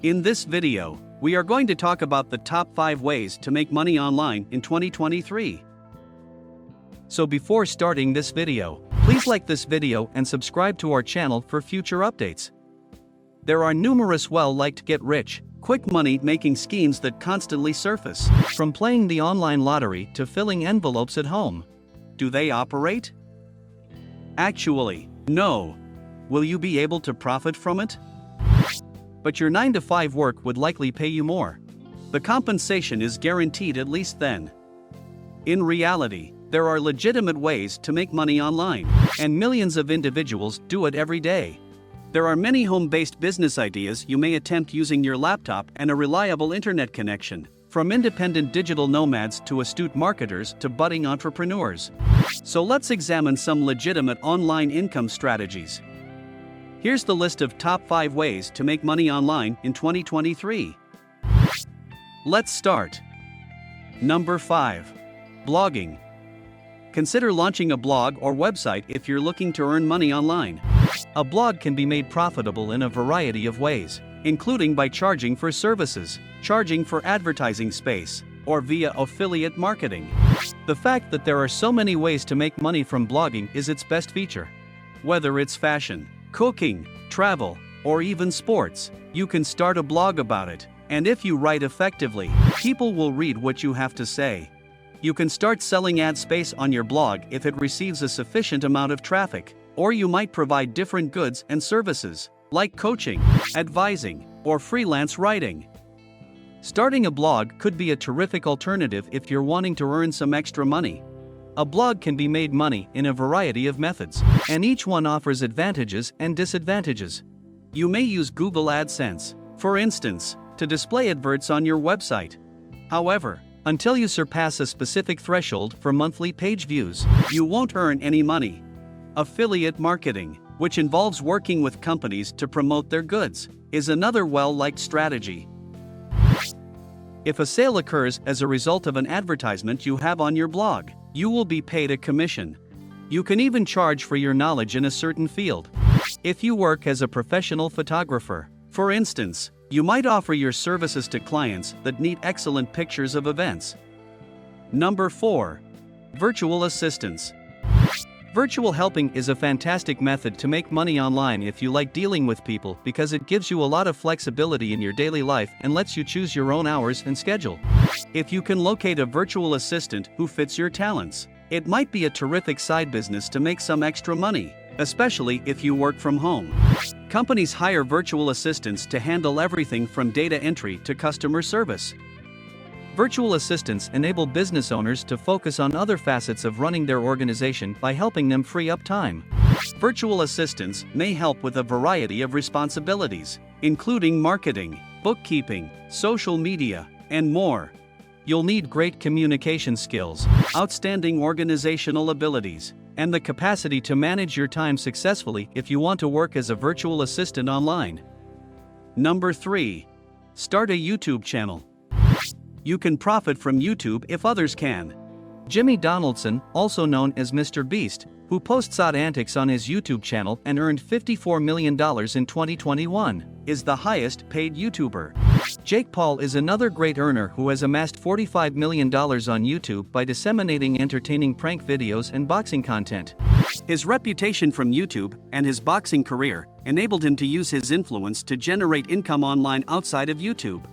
In this video, we are going to talk about the top 5 ways to make money online in 2023. So before starting this video, please like this video and subscribe to our channel for future updates. There are numerous well-liked get-rich, quick money-making schemes that constantly surface, from playing the online lottery to filling envelopes at home. Do they operate? Actually, no. Will you be able to profit from it? But your 9-to-5 work would likely pay you more. The compensation is guaranteed at least then. In reality, there are legitimate ways to make money online, and millions of individuals do it every day. There are many home-based business ideas you may attempt using your laptop and a reliable internet connection, from independent digital nomads to astute marketers to budding entrepreneurs. So let's examine some legitimate online income strategies. Here's the list of top 5 ways to make money online in 2023. Let's start. Number 5. Blogging. Consider launching a blog or website if you're looking to earn money online. A blog can be made profitable in a variety of ways, including by charging for services, charging for advertising space, or via affiliate marketing. The fact that there are so many ways to make money from blogging is its best feature. Whether it's fashion, cooking, travel, or even sports, you can start a blog about it, and if you write effectively, people will read what you have to say. You can start selling ad space on your blog if it receives a sufficient amount of traffic, or you might provide different goods and services, like coaching, advising, or freelance writing. Starting a blog could be a terrific alternative if you're wanting to earn some extra money. A blog can be made money in a variety of methods, and each one offers advantages and disadvantages. You may use Google AdSense, for instance, to display adverts on your website. However, until you surpass a specific threshold for monthly page views, you won't earn any money. Affiliate marketing, which involves working with companies to promote their goods, is another well-liked strategy. If a sale occurs as a result of an advertisement you have on your blog, you will be paid a commission. You can even charge for your knowledge in a certain field. If you work as a professional photographer, for instance, you might offer your services to clients that need excellent pictures of events. Number 4. Virtual assistants. Virtual helping is a fantastic method to make money online if you like dealing with people because it gives you a lot of flexibility in your daily life and lets you choose your own hours and schedule. If you can locate a virtual assistant who fits your talents, it might be a terrific side business to make some extra money, especially if you work from home. Companies hire virtual assistants to handle everything from data entry to customer service. Virtual assistants enable business owners to focus on other facets of running their organization by helping them free up time. Virtual assistants may help with a variety of responsibilities, including marketing, bookkeeping, social media, and more. You'll need great communication skills, outstanding organizational abilities, and the capacity to manage your time successfully if you want to work as a virtual assistant online. Number 3. Start a YouTube channel. You can profit from YouTube if others can. Jimmy Donaldson, also known as Mr. Beast, who posts odd antics on his YouTube channel and earned $54 million in 2021, is the highest paid YouTuber. Jake Paul is another great earner who has amassed $45 million on YouTube by disseminating entertaining prank videos and boxing content. His reputation from YouTube and his boxing career enabled him to use his influence to generate income online outside of YouTube.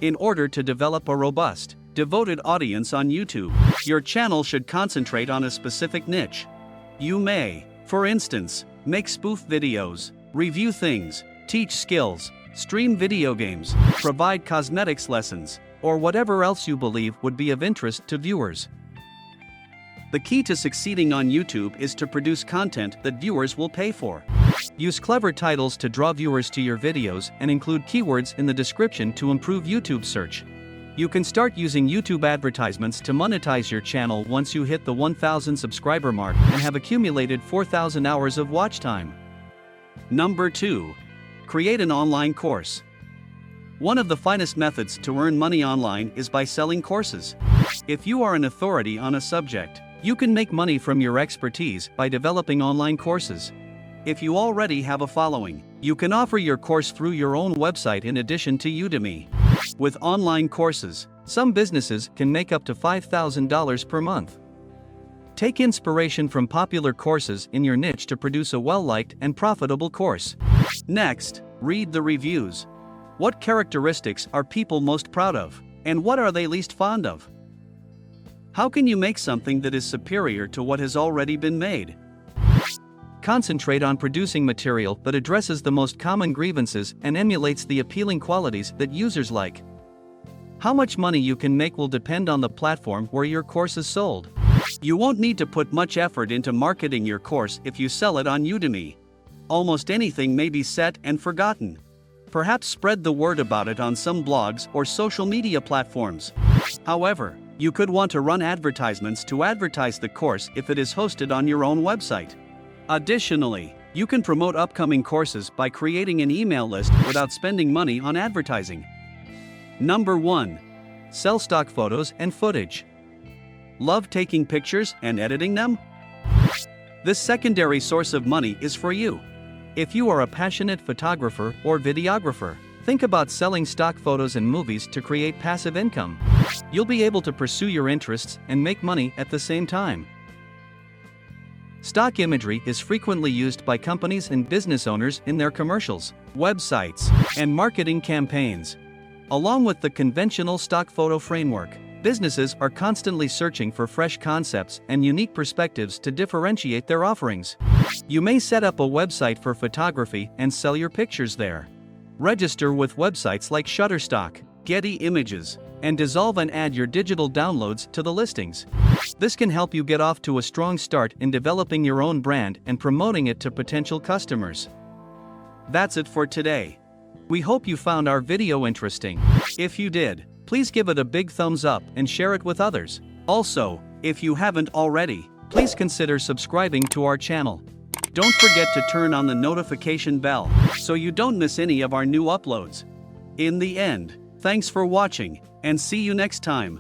In order to develop a robust, devoted audience on YouTube, your channel should concentrate on a specific niche. You may, for instance, make spoof videos, review things, teach skills, stream video games, provide cosmetics lessons, or whatever else you believe would be of interest to viewers. The key to succeeding on YouTube is to produce content that viewers will pay for. Use clever titles to draw viewers to your videos and include keywords in the description to improve YouTube search. You can start using YouTube advertisements to monetize your channel once you hit the 1,000 subscriber mark and have accumulated 4,000 hours of watch time. Number 2. Create an online course. One of the finest methods to earn money online is by selling courses. If you are an authority on a subject, you can make money from your expertise by developing online courses. if you already have a following, you can offer your course through your own website in addition to Udemy. With online courses, some businesses can make up to $5,000 per month. Take inspiration from popular courses in your niche to produce a well-liked and profitable course. Next, read the reviews. What characteristics are people most proud of, and what are they least fond of? How can you make something that is superior to what has already been made? Concentrate on producing material that addresses the most common grievances and emulates the appealing qualities that users like. How much money you can make will depend on the platform where your course is sold. You won't need to put much effort into marketing your course if you sell it on Udemy. Almost anything may be set and forgotten. Perhaps spread the word about it on some blogs or social media platforms. However, you could want to run advertisements to advertise the course if it is hosted on your own website. Additionally, you can promote upcoming courses by creating an email list without spending money on advertising. Number 1. Sell stock photos and footage. Love taking pictures and editing them? This secondary source of money is for you. If you are a passionate photographer or videographer, think about selling stock photos and movies to create passive income. You'll be able to pursue your interests and make money at the same time. Stock imagery is frequently used by companies and business owners in their commercials, websites, and marketing campaigns. Along with the conventional stock photo framework, businesses are constantly searching for fresh concepts and unique perspectives to differentiate their offerings. You may set up a website for photography and sell your pictures there. Register with websites like Shutterstock, Getty Images, and Dissolve and add your digital downloads to the listings. This can help you get off to a strong start in developing your own brand and promoting it to potential customers. That's it for today. We hope you found our video interesting. If you did, please give it a big thumbs up and share it with others. Also, if you haven't already, please consider subscribing to our channel. Don't forget to turn on the notification bell so you don't miss any of our new uploads. In the end, thanks for watching, and see you next time.